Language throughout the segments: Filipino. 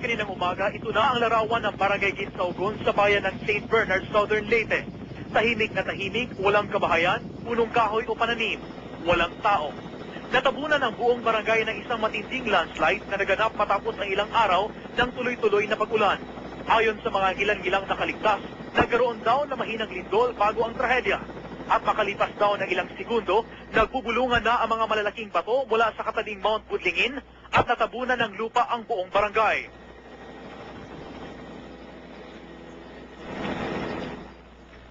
kaninang umaga, ito na ang larawan ng Barangay Ginsaogon sa bayan ng St. Bernard, Southern Leyte. Tahimik na tahimik, walang kabahayan, punong kahoy o pananim, walang tao. Natabunan ang buong barangay ng isang matinding landslide na naganap matapos ang ilang araw ng tuloy-tuloy na pag-ulan. Ayon sa mga gilang-gilang nakaligtas, nagkaroon daw na mahinang lindol bago ang trahedya. At makalipas daw ng ilang segundo, nagbubulungan na ang mga malalaking bato mula sa katabing Mount Budlingin at natabunan ng lupa ang buong barangay.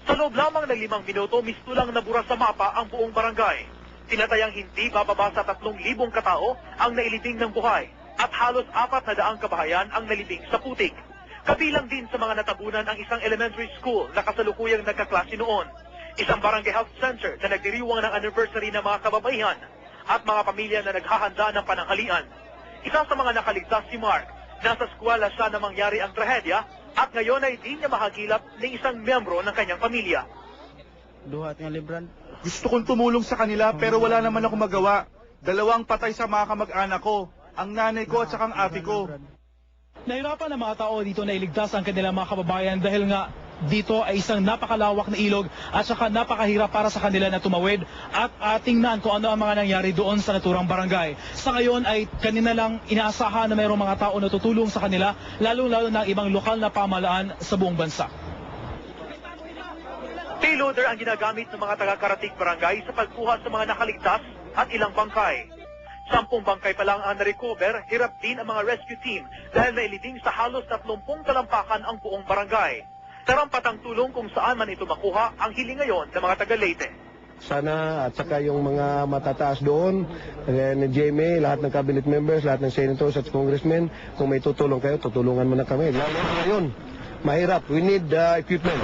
Sa loob lamang ng 5 minuto, mistulang nabura sa mapa ang buong barangay. Tinatayang hindi bababa sa 3,000 katao ang nailibing ng buhay at halos 400 kabahayan ang nalibing sa putik. Kabilang din sa mga natabunan ang isang elementary school na kasalukuyang nagkaklase noon, isang barangay health center na nagdiriwang ng anniversary ng mga kababaihan at mga pamilya na naghahanda ng pananghalian. Isa sa mga nakaligtas si Mark. Nasa eskwela siya na mangyari ang trahedya at ngayon ay di niya mahagilap ng isang miyembro ng kanyang pamilya. Duhat nga Lebran. Gusto kong tumulong sa kanila pero wala naman ako magawa. 2 patay sa mga kamag-anak ko, ang nanay ko at saka ang ate ko. Nahirapan ang mga tao dito na iligtas ang kanilang mga kababayan dahil nga dito ay isang napakalawak na ilog at saka napakahirap para sa kanila na tumawid at tingnan kung ano ang mga nangyari doon sa naturang barangay. Sa ngayon ay kanina lang inaasahan na mayroong mga tao na tutulong sa kanila, lalo-lalo na ibang lokal na pamahalaan sa buong bansa. Payloader ang ginagamit ng mga taga-Karatig barangay sa pagkuha sa mga nakaligtas at ilang bangkay. 10 bangkay pa lang ang na-recover, hirap din ang mga rescue team dahil nailibing sa halos 30 talampakan ang buong barangay. Tarampatang tulong kung saan man ito makuha ang hiling ngayon ng mga taga-Leyte. Sana at saka yung mga matataas doon, ni GMA, lahat ng cabinet members, lahat ng senators at congressmen, kung may tutulong kayo, tutulungan mo na kami. Lalo ngayon, mahirap. We need equipment.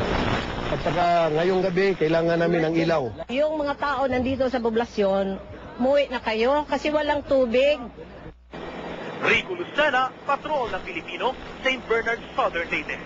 At saka ngayong gabi, kailangan namin ng ilaw. Yung mga tao nandito sa poblasyon, muwi na kayo kasi walang tubig. Rico Lucena, Patrol ng Pilipino, St. Bernard, Southern Leyte.